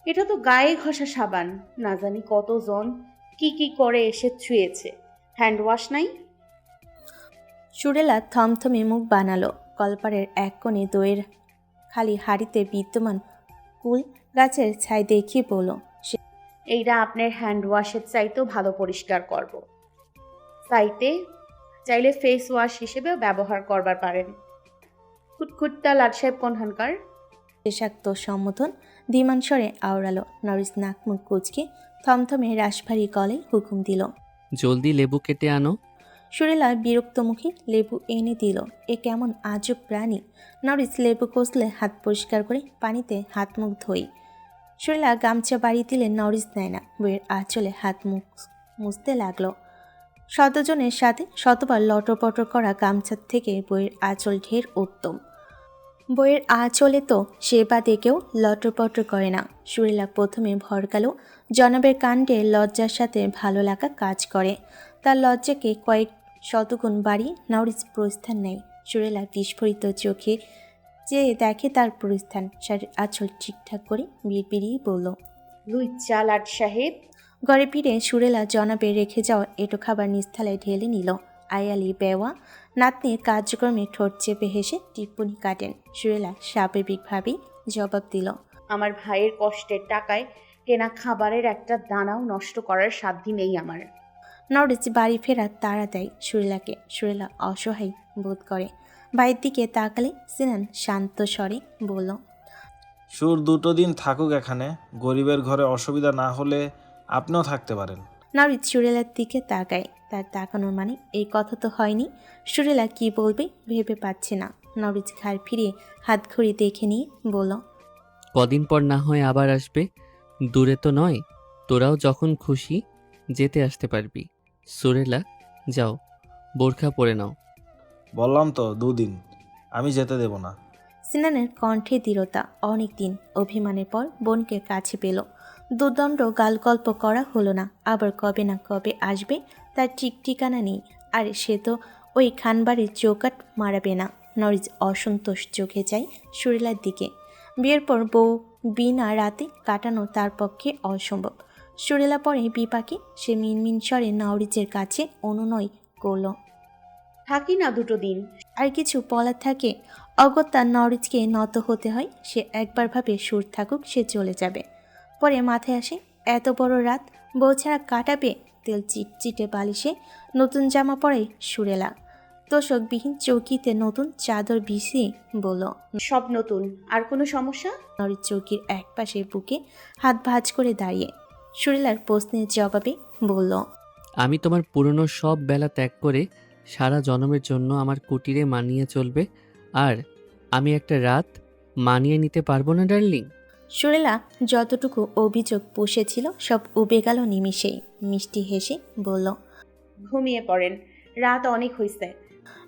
এটা তো গায়ে ঘষা সাবান। না জানি কতজন কি কি করে এসে ছুঁয়েছে। হ্যান্ড ওয়াশ নাই? সুরেলা থমথমে মুখ বানালো। কলপারের এক কোণে দইয়ের খালি হাঁড়িতে বিদ্যমান কুল গাছের ছাই দেখিয়ে বলল, এইটা আপনার হ্যান্ড ওয়াশের চাইতেও ভালো পরিষ্কার করব। চাইলে ফেস ওয়াশ হিসেবেও ব্যবহার করবার পারেন। খুটখুটটা লাট সাহেব কোনখানকার? শেষাক্ত সম্বোধন ধীমান স্বরে আওড়ালো। নরিস নাক মুখ কুচকে থমথমে রাশভারী গলে হুকুম দিল। জলদি লেবু কেটে আনো। সুরেলা বিরক্তমুখী লেবু এনে দিল। এ কেমন আজব প্রাণী। নরিস লেবু কষলে হাত পরিষ্কার করে পানিতে হাত মুখ ধোই। সুরেলা গামছা বাড়ি দিলে নরিস নেয় না। বইয়ের আঁচলে হাত মুখ মুছতে লাগলো। শতজনের সাথে শতবার লটরপটর করা গামছার থেকে বইয়ের আঁচল ঢের উত্তম। বইয়ের আঁচলে তো সে বাদে কেউ লটরপটর করে না। সুরেলা প্রথমে ভরকাল জনাবের কাণ্ডে লজ্জার সাথে ভালো লাগা কাজ করে। তার লজ্জাকে কয়েক শতগুণ বাড়িয়ে নরিস প্রস্থান নেয়। সুরেলা বিস্ফোরিত চোখে চেয়ে দেখে তার প্রস্থান। শাড়ির আঁচল ঠিকঠাক করে বিড়বিড়িয়ে বলল, লুইচ্চা লাট সাহেব। ঘরে ফিরে সুরেলা জনাবে রেখে যাওয়া এটো খাবার নিস্থালায় ঢেলে নিল। আয়ালি বেওয়া নাতনির কার্যক্রমে ঠোঁট চেপে হেসে টিপ্পনি কাটেন। সুরেলা স্বাভাবিকভাবেই জবাব দিল, আমার ভাইয়ের কষ্টের টাকায় কেনা খাবারের একটা দানাও নষ্ট করার সাধ্যি নেই আমার। নরিস বাড়ি ফেরার তাড়া দেয় সুরেলাকে। সুরেলা অসহায় বোধ করে। ভাইয়ের দিকে তাকালে সিনান শান্ত স্বরে বলল, সুর 2 দিন থাকুক এখানে। গরিবের ঘরে অসুবিধা না হলে আপনিও থাকতে পারেন। নরিস সুরেলার দিকে তাকায়। তার তাকানোর মানে এই কথা তো হয়নি। সুরেলা কি বলবে ভেবে পাচ্ছে না। নরিস ঘাড় ফিরিয়ে হাত ঘড়ি দেখে নিয়ে বলল, কদিন পর না হয় আবার আসবে। দূরে তো নয়, তোরাও যখন খুশি যেতে আসতে পারবি। সুরেলা, যাও, বোরখা পরে নাও। বললাম তো 2 দিন, আমি যেতে দেব না। সিনানের কণ্ঠে দৃঢ়তা। অনেক দিন অভিমানের পর বোনকে কাছে পেল। দুদণ্ড গালগল্প করা হলো না। আবার কবে না কবে আসবে তার ঠিক ঠিকানা নেই। আর সে তো ওই খানবাড়ির চৌকাট মারাবে না। নরিস অসন্তোষ চোখে যায় সুরেলার দিকে। বিয়ের পর বউ বিনা রাতে কাটানো তার পক্ষে অসম্ভব। সুরেলা পরে বিপাকে সে মিনমিন স্বরে নরিসের কাছে অনুনয় করল। থাকি না 2 দিন। আর কিছু বলার থাকে। অগত্যা নরিচকে নত হতে হয়। সে একবার ভাবে সুর থাকুক, সে চলে যাবে। পরে মাথায় আসে এত বড় রাত বউ ছাড়া কাটাবে। তেল চিটচিটে বালিশে নতুন জামা পরে সুরেলা তোষকবিহীন চৌকিতে নতুন চাদর বিছিয়ে বলল, সব নতুন। আর কোনো সমস্যা? নরিচ চৌকির এক পাশে বুকে হাত ভাঁজ করে দাঁড়িয়ে সুরেলার প্রশ্নের জবাবে বলল, আমি তোমার পুরনো সব বেলা ত্যাগ করে সারা জনমের জন্য আমার কুটিরে মানিয়ে চলবে। আর আমি একটা রাত মানিয়ে নিতে পারবো না ডার্লিং। সুরেলা যতটুকু অভিযোগ পুষেছিল সব উবে গেল নিমিষেই। মিষ্টি হেসে বলল, ঘুমিয়ে পড়েন, রাত অনেক হইছে।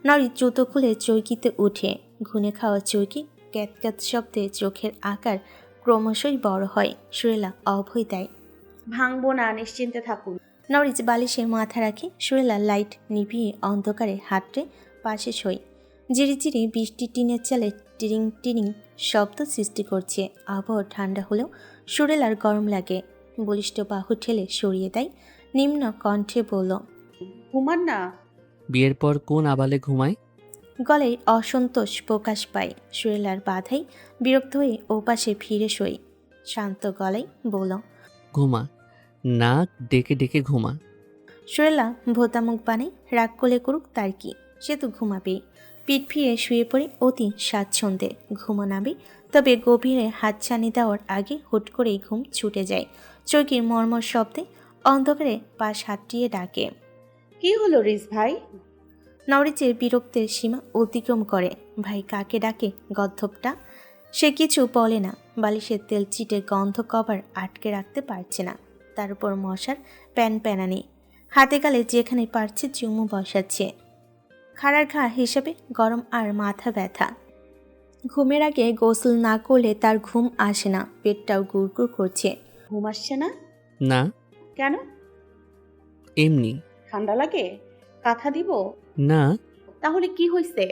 নরি জুতো খুলে চৌকিতে উঠে। ঘুনে খাওয়া চৌকি ক্যাতক্যাত শব্দে চোখের আকার ক্রমশই বড় হয়। সুরেলা অভয় দেয়। ভাঙবো না, নিশ্চিন্তে থাকুন। নরিচ বালিশে মাথা রাখে। সুরেলা লাইট নিভিয়ে অন্ধকারে হাতড়ে পাশে শই। জিরিজিরি বৃষ্টি টিনের চালে টিরিং টিরিং শব্দ সৃষ্টি করছে। আবহাওয়া ঠান্ডা হলেও সুরেলার গরম লাগে। বলিষ্ঠ বাহু ঠেলে সরিয়ে দেয়। নিম্ন কণ্ঠে বলল, ঘুমান না। বিয়ের পর কোন আবালে ঘুমায়? গলায় অসন্তোষ প্রকাশ পায়। সুরেলার বাধাই বিরক্ত হয়ে ওপাশে ফিরে শই। শান্ত গলায় বলল, ঘুমা, নাক ডেকে ডেকে ঘুমা। সুরেলা ভোতামুখ বানায়। রাগ করলে করুক, তার কি, সে তো ঘুমাবে। পিঠ ফিরে শুয়ে পড়ে অতি স্বাচ্ছন্দ্যে ঘুমানাবে। তবে গভীরে হাতছানি দেওয়ার আগে হুট করেই ঘুম ছুটে যায়। চৌকির মর্মর শব্দে অন্ধকারে পাশ হাতটিয়ে ডাকে। কি হলো রিস ভাই? নরিচের বিরক্তের সীমা অতিক্রম করে। ভাই কাকে ডাকে গদ্ধবটা। সে কিছু বলে না। বালিশের তেল চিটে গন্ধ কভার আটকে রাখতে পারছে না। তার উপর মশার প্যান প্যানানি। হাতে গালে যেখানে পারছে চুমু বসাচ্ছে। খাড়ার ঘা হিসেবে গরম আর মাথা ব্যথা। ঘুমের আগে গোসল না করলে তার ঘুম আসে না। পেটটাও গুড়গুড় করছে। ঘুম আসছে না? না, কেন? এমনি। ঠান্ডা লাগে? কাঁথা দিব? না, তাহলে কি হইছে?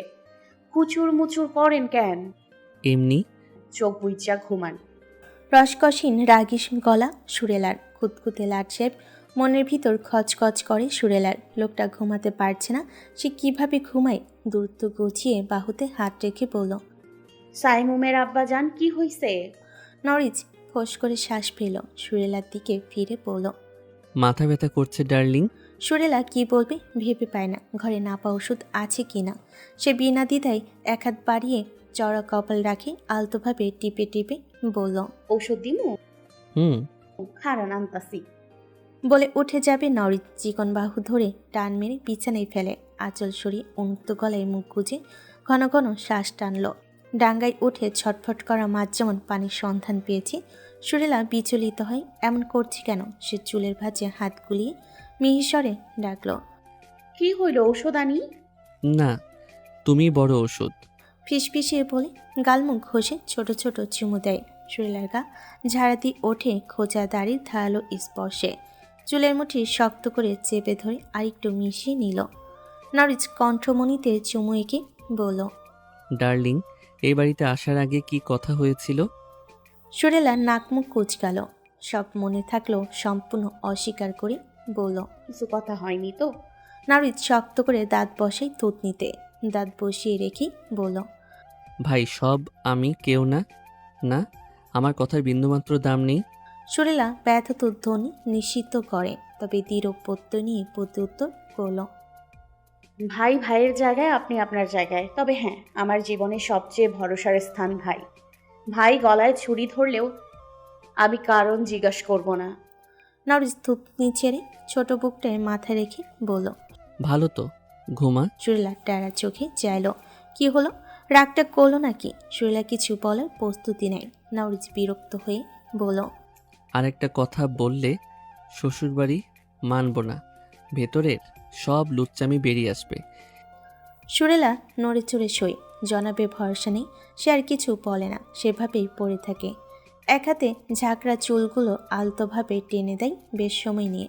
কুচুর মুচুর করেন কেন? এমনি। চোখ বুইচা ঘুমান। রসকসীন রাগী গলা সুরেলার, খুঁতখুঁতে লাটসাহেব মনের ভিতর খচখচ করে সুরেলার। লোকটা ঘুমাতে পারছে না, সে কিভাবে ঘুমায়? দূরত্ব গুছিয়ে বাহুতে হাত রেখে বলল। সাইমুমের আব্বাজান কি হইছে? নরিজ ফোঁস করে শ্বাস ফেল, সুরেলার দিকে ফিরে বলল। মাথা ব্যথা করছে ডার্লিং। সুরেলা কি বলবে ভেবে পায় না, ঘরে নাপা ওষুধ আছে কিনা। সে বিনা দ্বিধায় এক হাত বাড়িয়ে চড়া কপাল রাখে, আলতোভাবে টিপে টিপে বলল। ঔষধ দিমু? হুম। খারান আনতাসি। বলে উঠে যাবে নরিজ চিকন বাহু ধরে টান মেরে বিছানায় ফেলে। আঁচল সরিয়ে উন্মুক্ত গলায় মুখ গুজে ঘন ঘন শ্বাস টানল। ডাঙ্গায় উঠে ছটফট করা মাছ যেমন পানির সন্ধান পেয়েছে। সুরেলা বিচলিত হয়, এমন করছে কেন? সে চুলের ভাঁজে হাত গুলিয়ে মিহিস্বরে ডাকল। কি হইল, ঔষধ আনি? না, তুমি বড় ওষুধ। ফিসফিসিয়ে বলে গালমুখ ঘষে ছোট ছোট চুমু দেয়। সুরেলার গা ঝাড়াতি ওঠে খোঁচা দাড়ির ধারালো স্পর্শে। চুলের মুঠি শক্ত করে চেপে ধরে আরেকটু মিশিয়ে নিল। নরিজ কণ্ঠমণিতে চুমু এঁকে বলল। ডার্লিং, এই বাড়িতে আসার আগে কি কথা হয়েছিল? সুরেলা নাকমুখ কুচকাল, সব মনে থাকলেও সম্পূর্ণ অস্বীকার করে বলল। কিছু কথা হয়নি তো? নরিজ শক্ত করে দাঁত বসাই থুতনিতে, দাঁত বসিয়ে রেখে বলল। ভাই, সব আমি কেউ না। না, আমার কথার বিন্দুমাত্র দাম নেই। সুরেলা ব্যথত ধ্বনি নিশ্চিত করে, তবে দৃঢ় প্রত্যয় নিয়ে প্রত্যুত্তর করল। ভাই ভাইয়ের জায়গায়, আপনি আপনার জায়গায়। তবে হ্যাঁ, আমার জীবনে সবচেয়ে ভরসার স্থান ভাই। ভাই গলায় ছুরি ধরলেও আমি কারণ জিজ্ঞাসা করব না। নরিজ থুতনি ছেড়ে ছোট বুকটায় মাথা রেখে বলল। ভালো তো, ঘুমা। সুরেলা টেরা চোখে চাইল। কি হলো, রাগটা করলো নাকি? সুরেলা কিছু বলার প্রস্তুতি নেই। নরিজ বিরক্ত হয়ে বলল। আর একটা কথা বললে শ্বশুরবাড়ি মানব না। ভেতরের সব লুচ্চামি বেরিয়ে আসবে। সুরেলা নড়ে চড়ে সই, জনাবে ভরসা নেই। সে আর কিছু বলে না, সেভাবেই পড়ে থাকে। এক হাতে ঝাঁকড়া চুলগুলো আলতোভাবে টেনে দেয় বেশ সময় নিয়ে।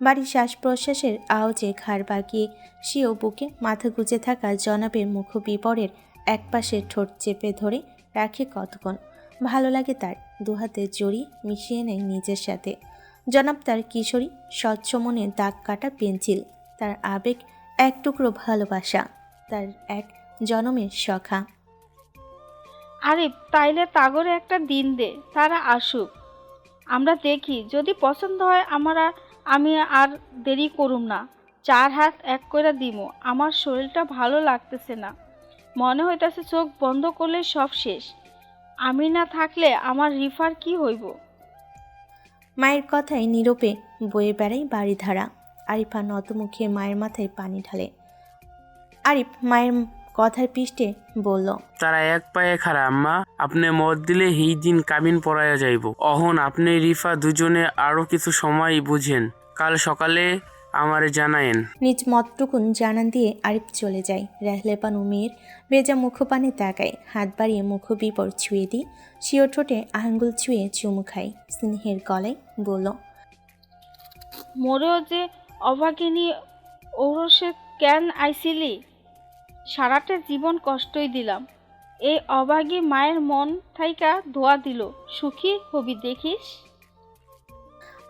বাড়ির শ্বাস প্রশ্বাসের আওয়াজে ঘাড় বাগিয়ে সেও বুকে মাথা গুজে থাকা জনাবের মুখবিবরের একপাশে ঠোঁট চেপে ধরে রাখে কতক্ষণ। ভালো লাগে তার, দুহাতে জড়িয়ে মিশিয়ে নেয় নিজের সাথে। জনাব তার কিশোরী, স্বচ্ছ মনে দাগ কাটা পেন্সিল, তার আবেগ এক টুকরো ভালোবাসা, তার এক জনমের সখা। আরে তাইলে তাগরে একটা দিন দে, তারা আসুক, আমরা দেখি, যদি পছন্দ হয় আমি আর দেরি করুম না। 4 হাত এক কইরা দিমু। আমার শরীরটা ভালো লাগতেছে না, মনে হইতাছে চোখ বন্ধ করলে সব শেষ। আমি না থাকলে আমার রিফার কি হইব? মায়ের কথায় নীরবে বয়ে বেড়ায় বাড়িধারা। আরিফা নতমুখে মায়ের মাথায় পানি ঢালে। আরিফ মায়ের কথার পৃষ্ঠে বলল। তারা এক পায়ে খাড়া আম্মা, আপনি মত দিলে এই দিন কাবিন পড়াইয়া যাইব। অহন আপনি রিফা দুজনে আরো কিছু সময় বুঝেন, কাল সকালে আমারে জানায়েন। নিজ মতটুকুন জানান দিয়ে আরিফ চলে যায়। রেহলেপানু মেয়ের ভেজা মুখপানে তাকায়, হাত বাড়িয়ে মুখ বিপর ছুঁয়ে দিয়ে শিও ঠোঁটে আঙ্গুল ছুঁয়ে চুমু খায়। স্নেহের গলায় বলল। মোরেও যে অভাগিনী ঔরসে কেন আইছিলি? সারাটা জীবন কষ্টই দিলাম। এই অভাগী মায়ের মন থাইকা ধোয়া দিল, সুখী হবি দেখিস।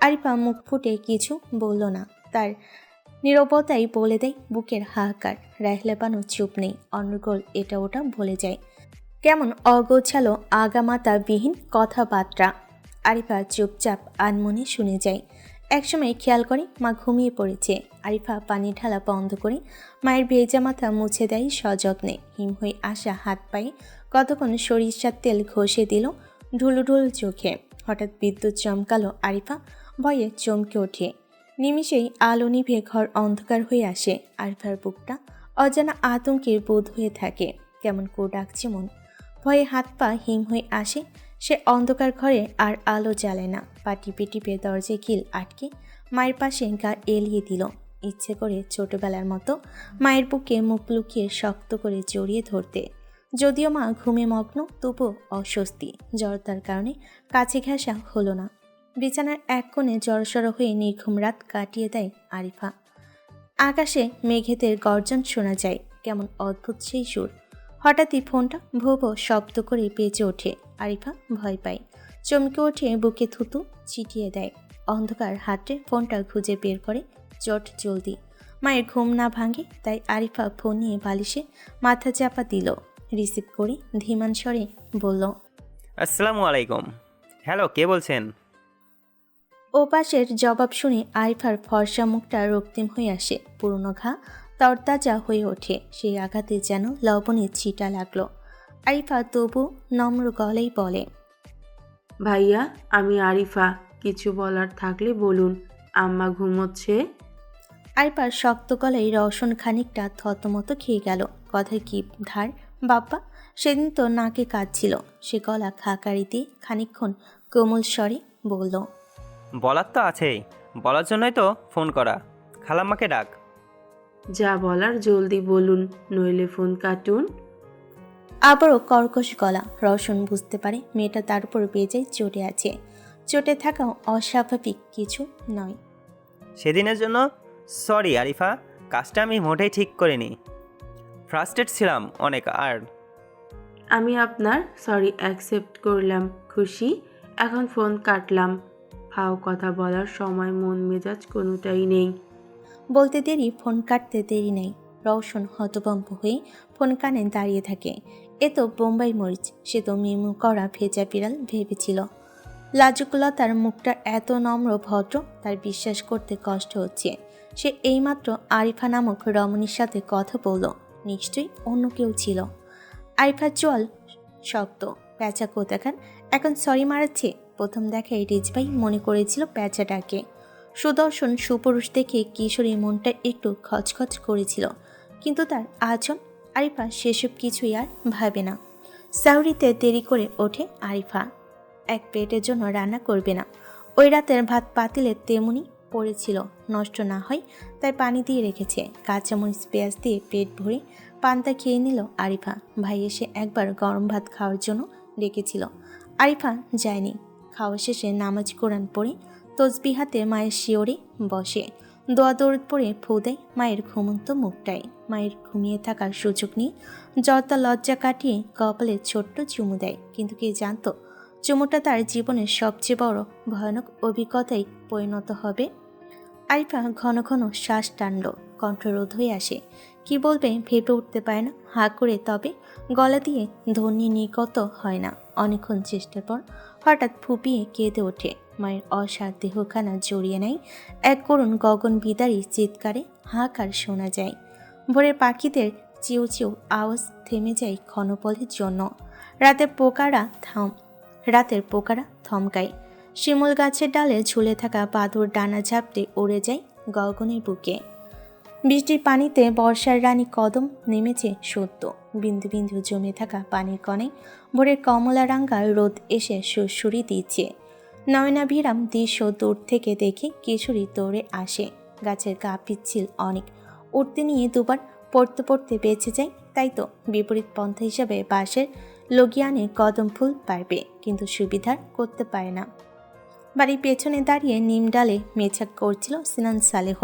আরিফা মুখ ফুটে কিছু বলল না, তার নীরবতাই বলে দেয় বুকের হাহাকার। রেহলেপানু চুপ নেই, অনর্গল এটা ওটা বলে যায়, কেমন অগোছালো আগামাতা বিহীন কথাবার্তা। আরিফা চুপচাপ আনমনে শুনে যায়। একসময় খেয়াল করে মা ঘুমিয়ে পড়েছে। আরিফা পানি ঢালা বন্ধ করে মায়ের ভেজা মাথা মুছে দেয় সযত্নে। হিম হয়ে আসা হাত পায়ে কতক্ষণ সরিষার তেল ঘষে দিল ঢুলুঢুল চোখে। হঠাৎ বিদ্যুৎ চমকালো। আরিফা ভয়ে চমকে ওঠে। নিমিষেই আলো নিভে ঘর অন্ধকার হয়ে আসে। আরিফার বুকটা অজানা আতঙ্কের বোধ হয়ে থাকে, কেমন কো ডাকছে মন। ভয়ে হাত পা হিম হয়ে আসে। সে অন্ধকার ঘরে আর আলো জ্বালে না। পা টিপে টিপে দরজায় কিল আটকে মায়ের পাশে গা এলিয়ে দিল। ইচ্ছে করে ছোটবেলার মতো মায়ের বুকে মুখ লুকিয়ে শক্ত করে জড়িয়ে ধরতে। যদিও মা ঘুমে মগ্ন, তবু অস্বস্তি জড়তার কারণে কাছে ঘেঁষা হলো না। বিছানার এক কোণে জড়সড় হয়ে নির্ঘুম রাত কাটিয়ে দেয় আরিফা। আকাশে মেঘেদের গর্জন শোনা যায়, কেমন অদ্ভুত সেই সুর। হঠাৎই ফোনটা ভো ভো শব্দ করে বেজে ওঠে। আরিফা ভয় পায়, চমকে উঠে বুকে থুতু ছিটিয়ে দেয়। অন্ধকার হাতে ফোনটা খুঁজে বের করে চট জলদি। মায়ের ঘুম না ভাঙে তাই আরিফা ফোন নিয়ে বালিশে মাথা চাপা দিল। রিসিভ করে ধীমান স্বরে বলল, আসসালামু আলাইকুম। হ্যালো, কে বলছেন? ওপাশের জবাব শুনে আরিফার ফর্সা মুখটা রক্তিম হয়ে আসে। পুরনো ঘা তরতাজা হয়ে ওঠে। সেই আঘাতে যেন লবণের ছিটা লাগলো। আরিফা তবু নম্র গলায় বলে, ভাইয়া, আমি আরিফা। কিছু বলার থাকলে বলুন। আম্মা ঘুমোচ্ছে। আরিফার শক্ত গলায় রওশন খানিকটা থতমত খেয়ে গেল। কথায় কি ধার বাপ্পা, সেদিন তো নাকে কাঁদছিল। সে গলা খাকারি দিয়ে খানিকক্ষণ কোমল স্বরে বলল, বলার তো আছেই, বলার জন্যই তো ফোন করা। খালাম্মাকে ডাক। যা বলার জলদি বলুন, নইলে ফোন কাটুন। আবারও কর্কশ গলা। রওশন বুঝতে পারে মেয়েটা তার উপর বেজায় চটে আছে। চটে থাকাও অস্বাভাবিক কিছু নয়। সেদিনের জন্য সরি আরিফা, কাজটা আমি মোটেই ঠিক করিনি। ফ্রাস্ট্রেট ছিলাম অনেক। আর আমি আপনার সরি অ্যাকসেপ্ট করলাম। খুশি? এখন ফোন কাটলাম। ফাও কথা বলার সময় মন মেজাজ কোনোটাই নেই। বলতে দেরি, ফোন কাটতে দেরি নেই। রওশন হতভম্ব হয়ে ফোন কানে দাঁড়িয়ে থাকে। এ তো বোম্বাই মরিচ। সে তো মিমু করা ভেজা বিড়াল ভেবেছিল। লাজুকলতার মুখটা এত নম্র ভদ্র, তার বিশ্বাস করতে কষ্ট হচ্ছে। সে এইমাত্র আরিফা নামক রমণীর সাথে কথা বলল। নিশ্চয়ই অন্য কেউ ছিল। আরিফার চোয়াল শক্ত। প্যাঁচা কোথাকার এখন সরি মারাচ্ছে। প্রথম দেখায় রিজভাই মনে করেছিল প্যাঁচাটাকে। সুদর্শন সুপুরুষ দেখে কিশোরীর মনটা একটু খচখচ করেছিল, কিন্তু তার আচরণ আরিফা সেসব কিছুই আর ভাবে না। সাউরিতে দেরি করে ওঠে আরিফা। এক পেটের জন্য রান্না করবে না। ওই রাতের ভাত পাতিলে তেমনি পড়েছিল, নষ্ট না হয় তাই পানি দিয়ে রেখেছে। কাঁচামরিচ পেঁয়াজ দিয়ে পেট ভরে পান্তা খেয়ে নিল আরিফা। ভাই এসে একবার গরম ভাত খাওয়ার জন্য ডেকেছিল। আরিফা যায়নি। খাওয়া শেষে নামাজ কোরআন পড়ে তসবিহাতে মায়ের শিওরে বসে। দোয়া দৌড় পড়ে ফু দেয় মায়ের ঘুমন্ত মুখটায়। মায়ের ঘুমিয়ে থাকার সুযোগ নিয়ে জর্দা লজ্জা কাটিয়ে কপালে ছোট্ট চুমু দেয়। কিন্তু কে জানতো চুমুটা তার জীবনের সবচেয়ে বড় ভয়ানক অভিজ্ঞতায় পরিণত হবে। আরিফা ঘন ঘন শ্বাস টানল। কণ্ঠরোধ হয়ে আসে। কি বলবে ভেবে উঠতে পারে না। হা করে তবে গলা দিয়ে ধ্বনি নির্গত হয় না। অনেকক্ষণ চেষ্টার পর হঠাৎ ফুপিয়ে কেঁদে ওঠে। মায়ের অসার দেহখানা জড়িয়ে নেয়। এক করুণ গগন বিদারী চিৎকারে হাহাকার শোনা যায়। ভোরের পাখিদের চিউ চিউ আওয়াজ থেমে যায় ক্ষণপলের জন্য। রাতের পোকারা থমকায়। শিমুল গাছের ডালে ঝুলে থাকা বাদুর ডানা ঝাপটে উড়ে যায় গগনের বুকে। বৃষ্টির পানিতে বর্ষার রানী কদম নেমেছে সদ্য। বিন্দু বিন্দু জমে থাকা পানির কণে ভোরের কমলা রাঙ্গা রোদ এসে সুরসুরি দিচ্ছে। নয়নাভিরাম দৃশ্য দূর থেকে দেখে কিশোরী দৌড়ে আসে। গাছের গা পিচ্ছিল অনেক। উঠতে নিয়ে দুবার পড়তে পড়তে বেঁচে যায়। তাই তো বিপরীত পন্থা হিসাবে বাঁশের লগিয়ানে কদম ফুল পারবে, কিন্তু সুবিধার করতে পারে না। বাড়ির পেছনে দাঁড়িয়ে নিম ডালে মেছাক করছিল সিনান সালেহ।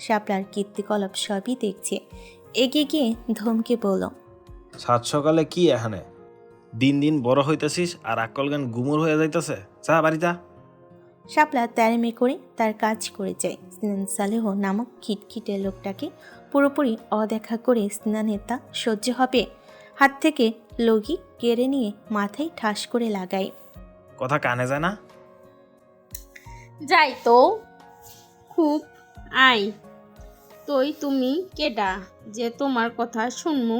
শাপলার কীর্তিকলাপ সবই দেখছে। এগিয়ে গিয়ে ধমকে বলল, সাত সকালে কি এখানে? দিন দিন বড় হইতেছিস আর আকল জ্ঞান গুমর হয়ে যাইতেছে। যা বাড়িটা। শাপলা তেরেমে করে তার কাজ করে যায়। সিনান সালেহ নামক খিটখিটে লোকটাকে পুরোপুরি অদেখা করে স্নানের তা সহ্য হবে। হাত থেকে লগি কেড়ে নিয়ে মাথায় ঠাস করে লাগায়। কথা কানে যায় না? যাই তো খুব আই তই তুমি কেডা যে তোমার কথা শুনমু?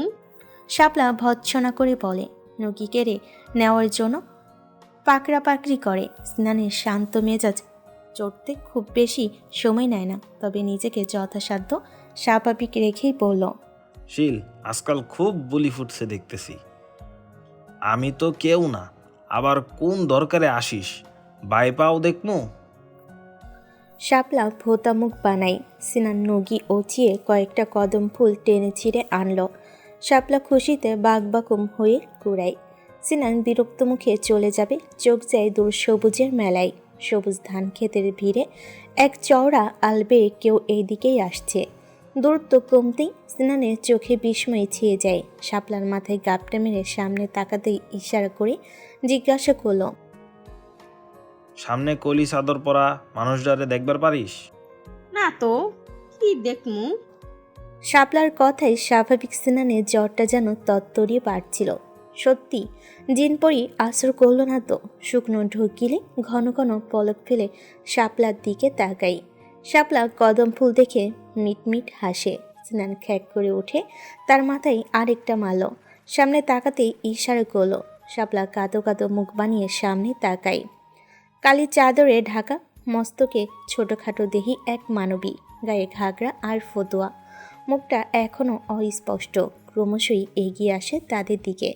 শাপলা ভৎসনা করে বলে। নগি কেড়ে নেওয়ার জন্য পাকড়া পাকড়ি করে। স্নানের শান্ত মেজাজ চড়তে খুব বেশি সময় নেয় না, তবে নিজেকে যথাসাধ্য স্বাভাবিক রেখেই বলল, শিল, আজকাল খুব বুলি ফুটছে দেখতেছি। আমি তো কেউ না, আবার কোন দরকারে আসিস? বাই পাও দেখমু। শাপলা ভোতা মুখ বানাই। সিনান নগি ওচিয়ে কয়েকটা কদম ফুল টেনে ছিঁড়ে আনল। শাপলা খুশিতে বাকবাকুম হয়ে কুড়ায়। সিনান বিরক্ত মুখে চলে যাবে। চোখ যায় দূর সবুজের মেলায়। সবুজ ধান ক্ষেতের ভিড়ে এক চওড়া আলবে কেউ এই দিকেই আসছে। দূরত্ব কমতেই সিনানের চোখে বিস্ময় ছেয়ে যায়। শাপলার মাথায় গাপটা মেরে সামনে তাকাতেই ইশারা করে জিজ্ঞাসা করল, সামনে কলি চাদর পরা মানুষটারে দেখবার পারিস? না তো, কি দেখমু? শাপলার কথায় স্বাভাবিক সিনানের জ্বরটা যেন তত্তরিয়ে বাড়ছিল। সত্যি জিনপরি আসর করল না তো। শুকনো ঢুকিলে ঘন ঘন পলক ফেলে শাপলার দিকে তাকাই। শাপলা কদম ফুল দেখে মিটমিট হাসে। সিনান খ্যাক করে ওঠে, তার মাথায় আরেকটা মারল। সামনে তাকাতেই ইশারা করলো। শাপলা কাঁদো কাঁদো মুখ বানিয়ে সামনে তাকাই। কালি চাদরে ঢাকা, মস্তকে ছোটোখাটো দেহি এক মানবী, গায়ে ঘাগরা আর ফতুয়া। মুখটা এখনও অস্পষ্ট, ক্রমশই এগিয়ে আসে তাদের দিকে।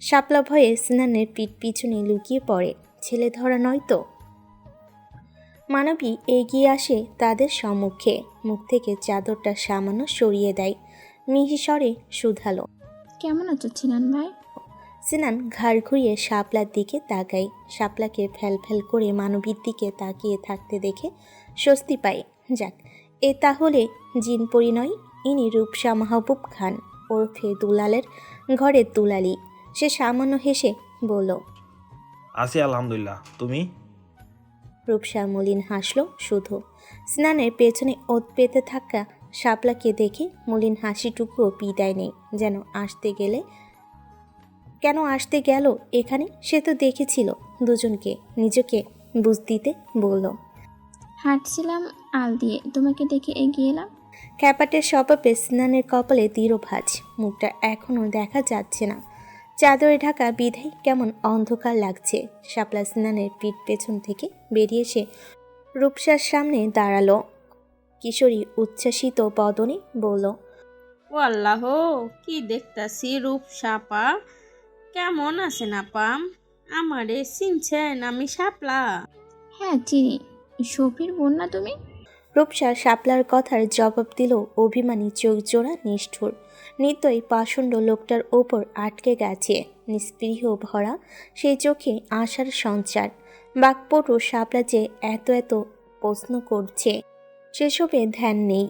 শাপলা ভয়ে সিনানের পিঠ পিছনে লুকিয়ে পড়ে। ছেলে ধরা নয় তো? মানবী এগিয়ে আসে তাদের সম্মুখে, মুখ থেকে চাদরটা সামান্য সরিয়ে দেয়। মিহি স্বরে শুধালো, কেমন আছো ছিনান ভাই? সিনান ঘাড় ঘুরিয়ে শাপলার দিকে তাকায়। শাপলাকে ফ্যাল ফ্যাল করে মানবীর দিকে তাকিয়ে থাকতে দেখে স্বস্তি পায়। যাক, এ তাহলে জিনপরি নয়, ইনি রূপসা মাহবুব খান ওরফে দুলালের ঘরের দুলালি। সে সামান্য হেসে বলল, আছি আলহামদুলিল্লাহ, তুমি? রূপসা মলিন হাসলো শুধু। সিনানের পেছনে ওত পেতে থাকা শাপলাকে দেখে মলিন হাসিটুকুও বিদায় নেই। যেন কেন আসতে গেল এখানে? সে তো দেখেছিল দুজনকে। নিজেকে বুঝ দিতে বলল, হাঁটছিলাম আল দিয়ে, তোমাকে দেখে এগিয়ে এলাম। খ্যাপাটের স্বভাবে সিনানের কপালে দৃঢ় ভাঁজ। মুখটা এখনও দেখা যাচ্ছে না, চাদরে ঢাকা বিধায় কেমন অন্ধকার লাগছে। শাপলা সিনানের পিঠ পেছন থেকে বেরিয়ে এসে রূপসার সামনে দাঁড়ালো। কিশোরী উচ্ছ্বাসিত বদনে বলল, ও আল্লাহ, কি দেখতাছি রূপসাপা। কেমন আছেন আপা? আমারে চিনছেন? আমি শাপলা। হ্যাঁ চিনি, শফির বোন না তুমি? রূপসা শাপলার কথার জবাব দিল অভিমানী চোখ জোড়া নিষ্ঠুর। নিত্যই পাষণ্ড লোকটার ওপর আটকে গেছে নিস্পৃহ ভরা সেই চোখে আশার সঞ্চার। বাকপটু শাপলা যে এত এত প্রশ্ন করছে সেসবে ধ্যান নেই।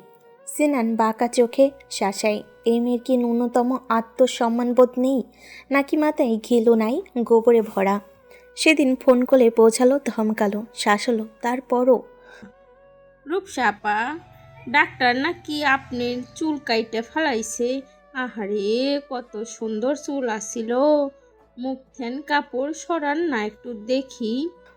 সিনান বাঁকা চোখে শাসায়, এই মেয়ের কি ন্যূনতম আত্মসম্মানবোধ নেই? নাকি মাথায় ঘিলু নাই গোবরে ভরা? সেদিন ফোন করে বোঝালো, ধমকালো, শাসালো, তারপরও রূপসাপা, ডাক্তার নাকি আপনার চুল কাইটে ফেলাইছে? আহারে, কত সুন্দর চুল আসিল। মুখখান কাপড় সরান না, একটু দেখি।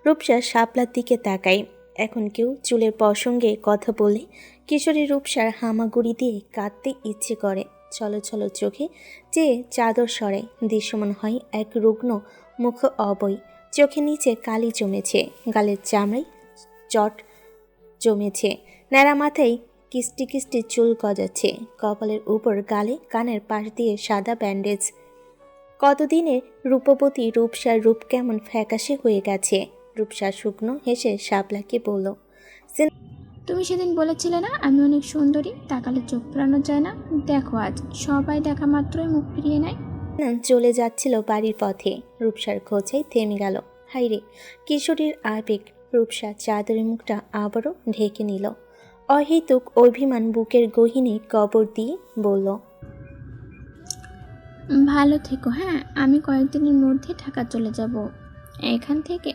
রূপসা শাপলার দিকে তাকায়। এখন কেউ চুলের প্রসঙ্গে কথা বললে কিশোরী রূপসার হামাগুড়ি দিয়ে কাঁদতে ইচ্ছে করে। ছলো ছলো চোখে যে চাদর সরায় দৃশ্যমান হয় এক রুগ্ন মুখ অবয়। চোখে নিচে কালি জমেছে, গালের চামড়ায় চট জমেছে, ন্যাড়া মাথায় কিস্টি কিস্টি চুল গজাচ্ছে, কপালের উপর গালে কানের পাশ দিয়ে সাদা ব্যান্ডেজ। কতদিনের রূপবতী রূপসার রূপ কেমন ফ্যাকাশে হয়ে গেছে। রূপসা শুকনো হেসে শাপলাকে বলল, তুমি সেদিন বলেছিলে না আমি অনেক সুন্দরী, তাকালে চোখ ফেরানো যায় না? দেখো আজ সবাই দেখা মাত্রই মুখ ফিরিয়ে নেয়। চলে যাচ্ছিল বাড়ির পথে। রূপসার খোঁজাই থেমে গেল। হাইরে, কিশোরীর আবেগ। রূপসা চাদরের মুখটা আবারও ঢেকে নিল। অহেতুক অভিমান বুকের গহীনে কবর দিয়ে বলল, ভালো থেকো। হ্যাঁ, আমি কয়েকদিনের মধ্যে ঢাকা চলে যাব। এখন থেকে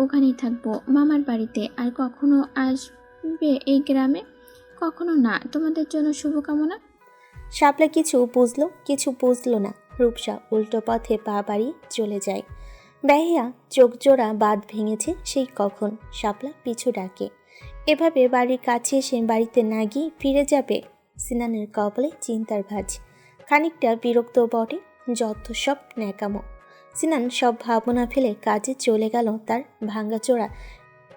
ওখানেই থাকবো মামার বাড়িতে। আর কখনো আসবে এই গ্রামে? কখনো না। তোমাদের জন্য শুভকামনা। শাপলা কিছু বুঝলো, কিছু বুঝলো না। রূপসা উল্টো পথে পা বাড়িয়ে চলে যায়। বেহিয়া চোখ জোড়া বাঁধ ভেঙেছে সেই কখন। শাপলা পিছু ডাকে। এভাবে বাড়ির কাছে এসে বাড়িতে না গিয়ে ফিরে যাবে। সিনানের কপালে চিন্তার ভাঁজ। খানিকটা বিরক্ত বটে, যত সব ন্যাকামো। সিনান সব ভাবনা ফেলে কাজে চলে গেল তার ভাঙ্গাচোরা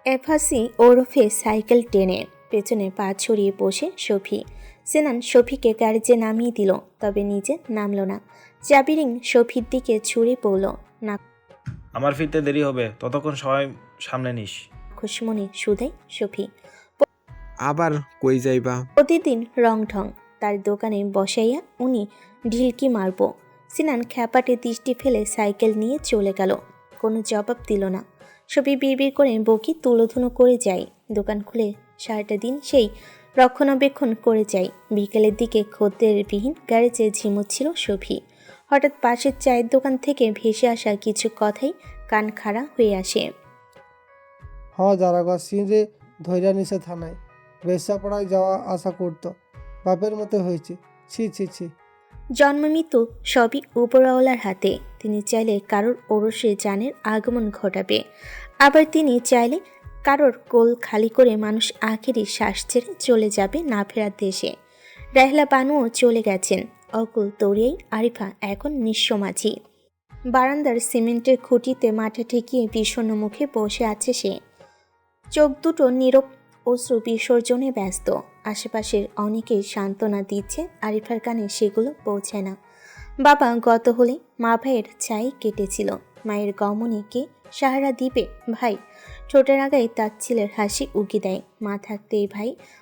এফাসি ওরফে সাইকেল টেনে। পেছনে পা ছড়িয়ে বসে শফি। সিনান শফিকে গ্যারেজে নামিয়ে দিল, তবে নিজে নামল না। চাবিরিং শফির দিকে ছুঁড়ে পড়ল। না, আমার ফিরতে দেরি হবে, ততক্ষণ সবাই সামনে নিস। খুশমনি শুধাই শফি। আবার কই যাইবা? প্রতিদিন রং ঢং তার দোকানে বসাইয়া উনি ঢিলকি মারব। সিনান খ্যাপাটে দৃষ্টি ফেলে সাইকেল নিয়ে চলে গেল। কোনো জবাব দিল না। শফি বিড়বিড় করে বকি তুলোধুনো করে যায়। দোকান খুলে সারাটা দিন সেই রক্ষণাবেক্ষণ করে যায়। বিকেলের দিকে খদ্দেরবিহীন গ্যারেজে ঝিমুচ্ছিল শফি। হঠাৎ পাশের চায়ের দোকান থেকে ভেসে আসা কিছু কথাই কান খাড়া হয়ে আসে। যারা সিনরে ধৈর্য নিছে থানায় বেশ্যাপড়ায় যাওয়া আশা করতো, বাপের মতো হয়েছে। ছি ছি ছি। জন্মমৃত্যু সবই উপরওয়ালার হাতে। তিনি চাইলে কারোর ওরসে জানের আগমন ঘটাবে, আবার তিনি চাইলে কারোর কোল খালি করে মানুষ আখেরি শ্বাস ছেড়ে চলে যাবে না ফেরার দেশে। রাহেলা বানুও চলে গেছেন। অকুল তরিয়াই আরিফা এখন নিঃস্ব মাঝি। বারান্দার সিমেন্টের খুঁটিতে মাথা ঠেকিয়ে বিষণ্ণ মুখে বসে আছে সে। চোখ দুটো নীরব অশ্রু বিসর্জনে ব্যস্ত। আশেপাশের অনেকেই সান্ত্বনা দিচ্ছে, আরিফার কানে সেগুলো পৌঁছায় না। বাবা গত হলে মা ভাইয়ের ছাই কেটেছিল, মায়ের গমনে কে সাহারা দিবে? ভাই ঠোঁটের আগায় তার ছেলের হাসি উকি দেয়। মা থাকতেই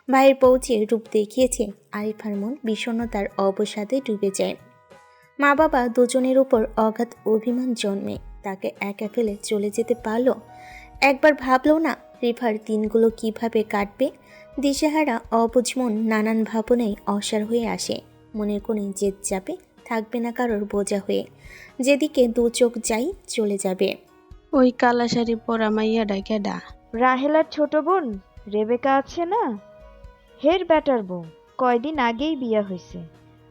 ভাইয়ের পৌঁছে রূপ দেখিয়েছে। আরিফার মন বিষণ্ণতার অবসাদে ডুবে যায়। মা বাবা দুজনের উপর অগাধ অভিমান জন্মে। তাকে একা ফেলে চলে যেতে পারলো? একবার ভাবলো না রিফার দিনগুলো কিভাবে কাটবে? দিশেহারা অবুঝ মন নানান ভাবনায় অসার হয়ে আসে। মনের কোণে জেদ চাপে থাকবে না কারোর বোঝা হয়ে। যেদিকে দু চোখ যাই চলে যাবে। ওই কালা শাড়ি পরা মাইয়াডা কেডা? রাহেলার ছোট বোন রেবেকা আছে না, হের ব্যাটার বউ। কয়দিন আগেই বিয়া হয়েছে।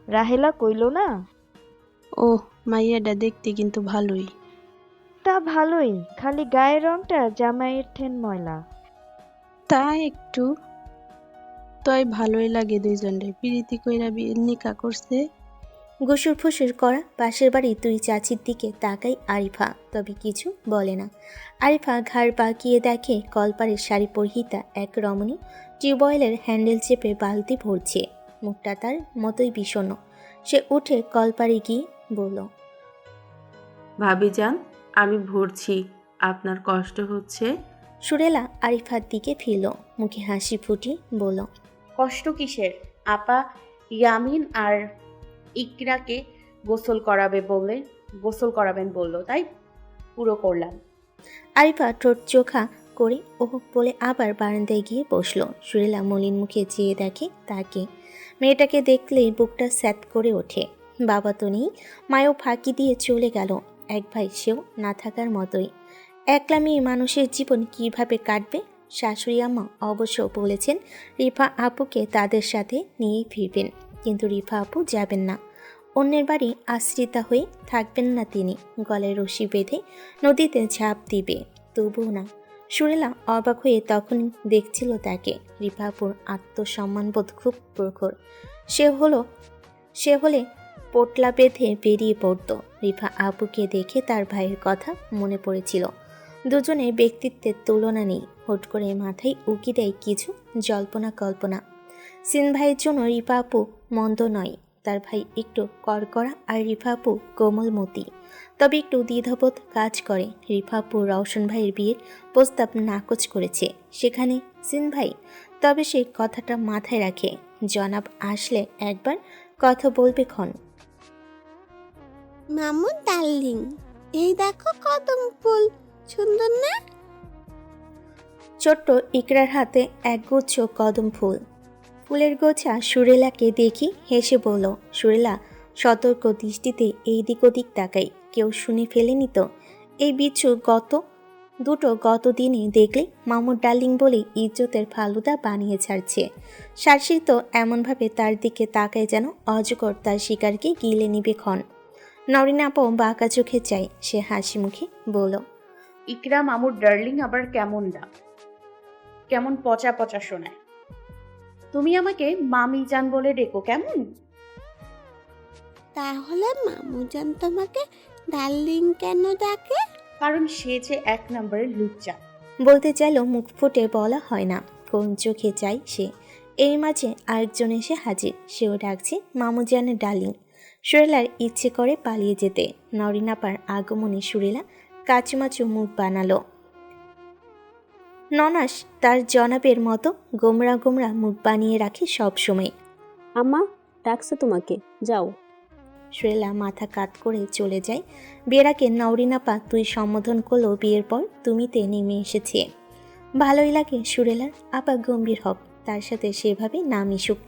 রাহেলা কইল না? ও মাইয়াডা দেখতে কিন্তু ভালোই। তা ভালোই, খালি গায়ের রংটা জামাইয়ের ঠেন ময়লা। তা একটু তয় ভালোই লাগে দুইজনে। পিরিতি কইরা বিয়ের নিকা করছে। গুসুর ফুসুর করা পাশের বাড়ি দুই চাচির দিকে তাকাই আরিফা, তবে কিছু বলে না। আরিফা ঘাড় বাঁকিয়ে দেখে কলপারের শাড়ি পরিহিতা এক রমণী টিউবওয়েলের হ্যান্ডেল চেপে বালতি ভরছে। মুখটা তার মতোই বিষণ্ণ। সে উঠে কলপারে গিয়ে বলল, ভাবিজান, আমি ভরছি, আপনার কষ্ট হচ্ছে? সুরেলা আরিফার দিকে ফিরল, মুখে হাসি ফুটিয়ে বলল, কষ্ট কিসের? আপা ইয়ামিন আর ইকরাকে গোসল করাবেন বললো, তাই পুরো করলাম। আরিফা ঠোঁট চোখা করে ওহ বলে আবার বারান্দায় গিয়ে বসলো। সুরেলা মলিন মুখে চেয়ে দেখে তাকে। মেয়েটাকে দেখলেই বুকটা স্যাত করে ওঠে। বাবা তো নেই, মায়ও ফাঁকি দিয়ে চলে গেল। এক ভাই, সেও না থাকার মতোই। একলা মেয়ে মানুষের জীবন কিভাবে কাটবে? শাশুড়ি আম্মা অবশ্য বলেছেন রিফা আপুকে তাদের সাথে নিয়ে ফিরবেন, কিন্তু রিফা আপু যাবেন না। অন্যের বাড়ি আশ্রিতা হয়ে থাকবেন না তিনি। গলায় রশি বেঁধে নদীতে ঝাঁপ দিবে, তবুও না। সুরেলা অবাক হয়ে তখন দেখছিল তাকে। রিফা আপুর আত্মসম্মানবোধ খুব প্রখর। সে হলে পোটলা বেঁধে বেরিয়ে পড়ত। রিফা আপুকে দেখে তার ভাইয়ের কথা মনে পড়েছিল। দুজনের ব্যক্তিত্বের তুলনা নেই। হুট করে মাথায় উকি দেয় কিছু জল্পনা কল্পনা। সিন ভাইয়ের জন্য রিফা আপু মন্দ নয়। তার ভাই একটু কড়কড়া আর রিফা আপু কোমলমতি। তবে একটু দ্বিধাবোধ কাজ করে। রিফা আপু রওশন ভাইয়ের বিয়ের প্রস্তাব নাকচ করেছে, সেখানে সিন ভাই। তবে সে কথাটা মাথায় রাখে, জনাব আসলে একবার কথা বলবে ক্ষণ। মামু ডার্লিং, এই দেখো কদম ফুল, সুন্দর না? ছোট্ট ইকরার হাতে একগুচ্ছ কদম ফুল। ফুলের গোছা সুরেলাকে দেখি হেসে বলল। সুরেলা সতর্ক দৃষ্টিতে এই দিক ওদিক তাকাই, কেউ শুনে ফেলেনি তো? এই বিচ্ছু গত দিনে দেখলে মামুর ডার্লিং বলে ইজ্জতের ফালুদা বানিয়ে ছাড়ছে। শার্শির তো এমনভাবে তার দিকে তাকায় যেন অজগর তার শিকারকে গিলে নিবে ক্ষণ। নরিন আপু বাঁকা চোখে চাই। সে হাসি মুখে বলল, ইকরা মামুর ডার্লিং আবার কেমন পচা পচা শোনায়। তুমি আমাকে মামি জান বলে ডেকো কেমন? তাহলে মামু জান তোমাকে ডার্লিং কেন ডাকে? কারণ সে যে এক নম্বরের লুচ্চা। বলতে চাইল, মুখ ফুটে বলা হয় না। কোন চোখে চাই সে। এর মাঝে আরেকজন এসে হাজির। সেও ডাকছে মামুজানের ডার্লিং। সুরেলার ইচ্ছে করে পালিয়ে যেতে। নরিনাপার আগমনে সুরেলা কাচুমাচু মুখ বানালো। ননাস তার জনাবের মতো গোমরা গোমরা মুখ বানিয়ে রাখে সব সময়। আম্মা ডাকছে তোমাকে, যাও। সুরেলা মাথা কাত করে চলে যায়। বিয়ের আগে নরিনাপা তুই সম্বোধন করলো, বিয়ের পর তুমিতে নেমে এসেছে। ভালোই লাগে সুরেলার। আপা গম্ভীর হক, তার সাথে সেভাবে না মিশুক,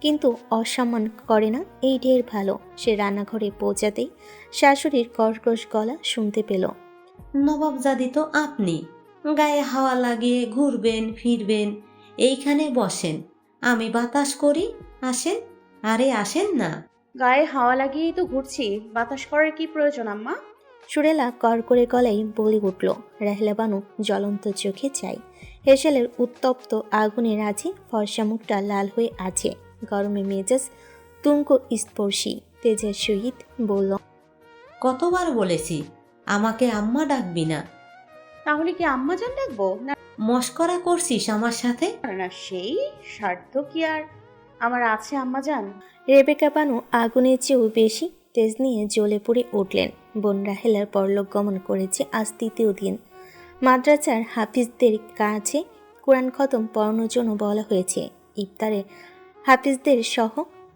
কিন্তু অসম্মান করে না, এই ঢের ভালো। সে রান্নাঘরে পৌঁছাতেই শাশুড়ির কর্কশ গলা শুনতে পেল। নবাবজাদি তো আপনি, গায়ে হাওয়া লাগিয়ে ঘুরবেন ফিরবেন, এইখানে বসেন, আমি বাতাস করি, আসেন, আরে আসেন না। গায়ে হাওয়া লাগিয়েই তো ঘুরছি, বাতাস করার কি প্রয়োজন আম্মা? সুরেলা কর করে গলায় বলে উঠল। রাহেলা বানু জ্বলন্ত চোখে চাই। হেসেলের উত্তপ্ত আগুনে রাজি ফর্সা মুখটা লাল হয়ে আছে, গরমে মেজাজ তুঙ্ক স্পর্শী তেজের সহিত বলল, কতবার বলেছি আমাকে আম্মা ডাকবি না? তাহলে কি আম্মা জান ডাকবো? না মস্করা করছিস আমার সাথে? না, সেই স্বার্থ কি আর আমার আছে আম্মা জান? রেবেকা বানু আগুনের চেয়েও বেশি তেজ নিয়ে জ্বলে পড়ে উঠলেন। বোন রাহেলার পরলোক গমন করেছে আজ 3য় দিন। মাদ্রাসার হাফিজদের কাছে কোরআন খতম পড়ানোর জন্য বলা হয়েছে। ইফতারে হাফিজদের সহ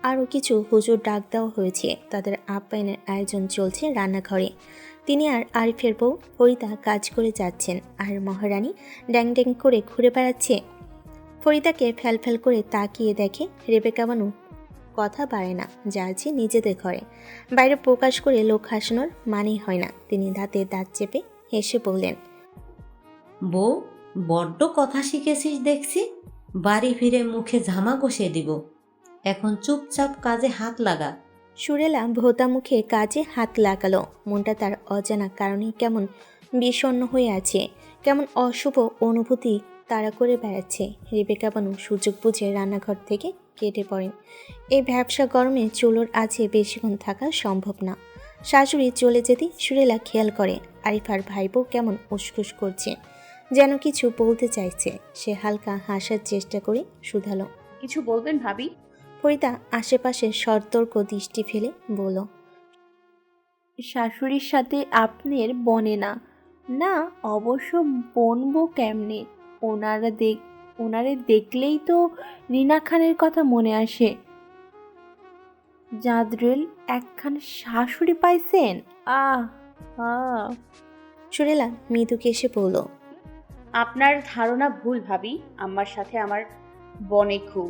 আরও কিছু হুজুর ডাক দেওয়া হয়েছে। তাদের আপ্যায়নের আয়োজন চলছে রান্নাঘরে। তিনি আর আরিফের বউ ফরিদা কাজ করে যাচ্ছেন, আর মহারানী ড্যাং ড্যাং করে ঘুরে বেড়াচ্ছে। ফরিদাকে ফ্যাল করে তাকিয়ে দেখে। রেবেকা বানু কথা বাড়ে না, যাচ্ছে নিজেদের ঘরে। বাইরে প্রকাশ করে লোক হাসানোর মানেই হয় না। তিনি দাঁতে দাঁত চেপে হেসে বললেন, বউ, বড্ড কথা শিখেছিস দেখছি, বাড়ি ফিরে মুখে ঝামা কষিয়ে দিব। এখন চুপচাপ কাজে হাত লাগা। সুরেলা ভোতা মুখে কাজে হাত লাগালো। মনটা তার অজানা কারণে কেমন বিষণ্ণ হয়ে আছে, কেমন অশুভ অনুভূতি তাড়া করে বেড়াচ্ছে। রেবেকা বানু সুযোগ বুঝে রান্নাঘর থেকে কেটে পড়েন। এই ভ্যাবসা গরমে চুলোর আছে বেশিক্ষণ থাকা সম্ভব না। শাশুড়ি চলে যেতে সুরেলা খেয়াল করে আরিফার ভাইবো কেমন উসখুস করছে, যেন কিছু বলতে চাইছে। সে হালকা হাসার চেষ্টা করে শুধালো, কিছু বলবেন ভাবি? ফরিদা আশেপাশে সতর্ক দৃষ্টি ফেলে বলল, শাশুড়ির সাথে আপনার বনে না। না, অবশ্য বনবো কেমনে? ওনারে দেখলেই তো রিনা খানের কথা মনে আসে। জাদরেল একখান শাশুড়ি পাইছেন। আহ আহ সুরেলা মৃদুকে এসে বলল, আপনার ধারণা ভুল ভাবি, আম্মার সাথে আমার বনে খুব।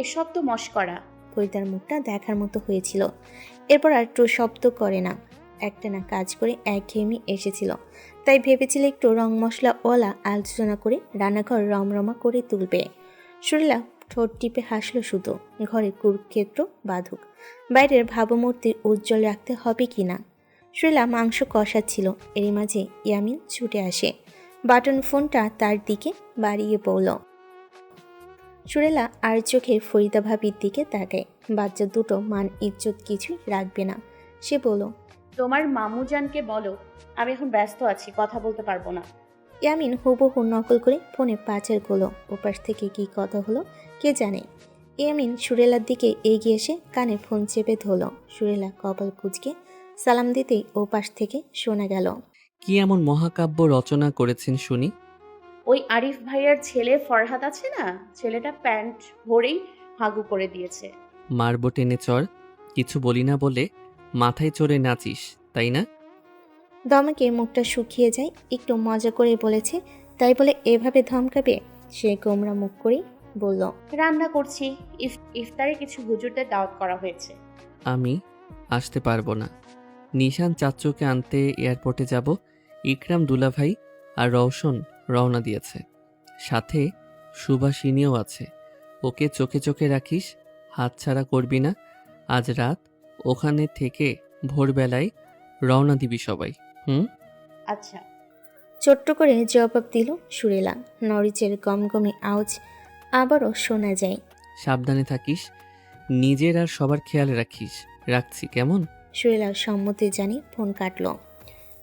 এসব তো মশকরা। ফরিদার মুখটা দেখার মতো হয়েছিল। এরপর আর একটু শব্দ করে না। একটানা কাজ করে একঘেয়েমি এসেছিল, তাই ভেবেছিল একটু রং মশলাওয়ালা আলোচনা করে রান্নাঘর রমরমা করে তুলবে। সুরেলা ঠোঁট টিপে হাসলো শুধু। ঘরে কুরুক্ষেত্র বাঁধুক, বাইরের ভাবমূর্তি উজ্জ্বল রাখতে হবে কি না। সুরেলা মাংস কষাচ্ছিল, এরই মাঝে ইয়ামিন ছুটে আসে। বাটন ফোনটা তার দিকে বাড়িয়ে পড়ল। সুরেলা আর চোখে ফরিদা ভাবির দিকে তাকায়। বাচ্চা দুটো মান ইজ্জত কিছুই রাখবে না। সে বলল, তোমার মামুজানকে বলো আমি এখন ব্যস্ত আছি, কথা বলতে পারবো না। ইয়ামিন হুবহু নকল করে ফোনে পাঁচের গোলো। ওপাশ থেকে কি কথা হলো কে জানে। ইয়ামিন সুরেলার দিকে এগিয়ে এসে কানে ফোন চেপে ধরল। সুরেলা কপাল কুঁচকে সালাম দিতেই ওপাশ থেকে শোনা গেল, কি এমন মহাকাব্য রচনা করেছেন শুনি? ওই আরিফ ভাইয়ার ছেলে ফরহাদ আছে না, ছেলেটা প্যান্ট ভরেই হাগু করে দিয়েছে। মারবো টেনে চড়, কিছু বলি না বলে মাথায় চড়ে নাচিস, তাই না? দমকে মুখটা শুকিয়ে যায়। একটু মজা করে বলেছে, তাই বলে এভাবে ধমকাবে? সে গোমরা মুখ করেই বলল, রান্না করছি, ইফতারে কিছু হুজুরদের দাওয়াত করা হয়েছে। আমি আসতে পারবো না। নিশান চাচ্চুকে আনতে এয়ারপোর্টে যাব। ইকরাম দুলাভাই আর রওশন রওনা দিয়েছে, সাথে সুভাষিনীও আছে। ওকে চোখে চোখে রাখিস, হাতছাড়া করবি না। আজ রাত ওখানে থেকে ভোরবেলায় রওনা দিবি সবাই। আচ্ছা। ছোট্ট করে জবাব দিল সুরেলা। নরিচের গমগমে আওয়াজ আবারও শোনা যায়। সাবধানে থাকিস, নিজের আর সবার খেয়াল রাখিস। রাখছি কেমন? সুরেলার সম্মতি জানি ফোন কাটল।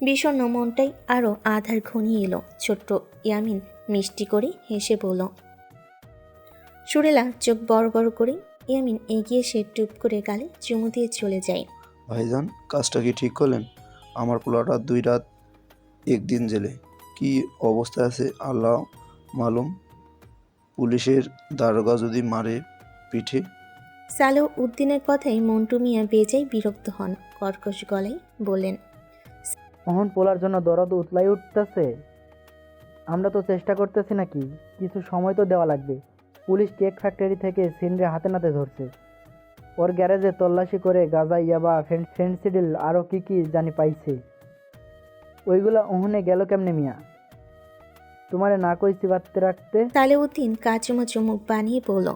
বিষণ্ণ মনটাই আরও আধার ঘনিয়ে এলো। ছোট্ট ইয়ামিন মিষ্টি করে হেসে বলল। সুরেলা চোখ বড় বড় করে। ইয়ামিন এগিয়ে এসে টুপ করে গালে চুমু দিয়ে চলে যায়। ভাইজান, কাজটা কি ঠিক করলেন? আমার পোলাটা 2 রাত 1 দিন জেলে, কি অবস্থায় আছে আল্লাহ মালুম। পুলিশের দারোগা যদি মারে পিঠে। সালেহ উদ্দিনের কথাই মন্টু মিয়া বেজায় বিরক্ত হন। কর্কশ গলায় বললেন, অহন পোলার জন্য দরদ উতলাই উঠতেছে। আমরা তো চেষ্টা করতেছি নাকি, কিছু সময় তো দেওয়া লাগবে। পুলিশ কেক ফ্যাক্টরি থেকে সিনরে হাতে নাতে ধরছে। ওর গ্যারেজে তল্লাশি করে গাঁজা, ইয়াবা, ফেন্সিডিল আরও কি জানি পাইছে। ওইগুলা ওহনে গেল কেমনে মিয়া? তোমারে না কইছি বাড়তে রাখতে? সালেউদ্দিন কাচুমাচু মুখ বানিয়ে বলল,